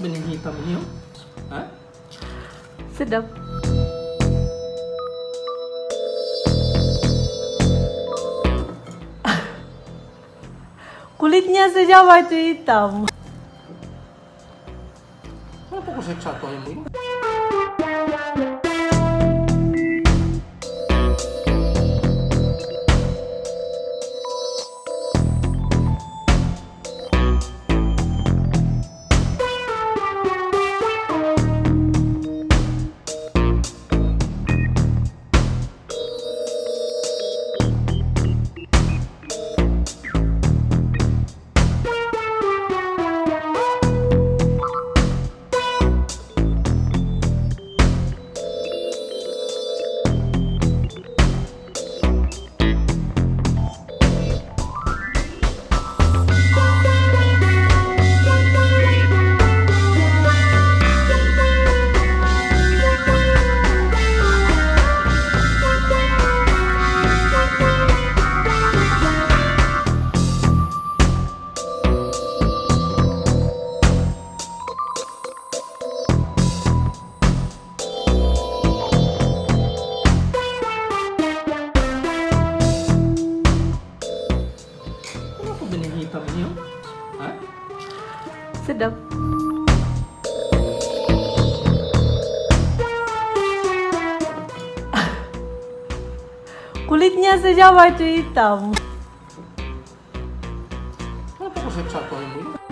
bening hitam ini, oh? Hah? Sedap. Kulitnya sejawa itu hitam. Kenapa kok satu yang begini? Kenapa bening hitam ini, oh? Hah? Sedap. Kulitnya sejawa itu hitam. Kenapa kok satu yang begini?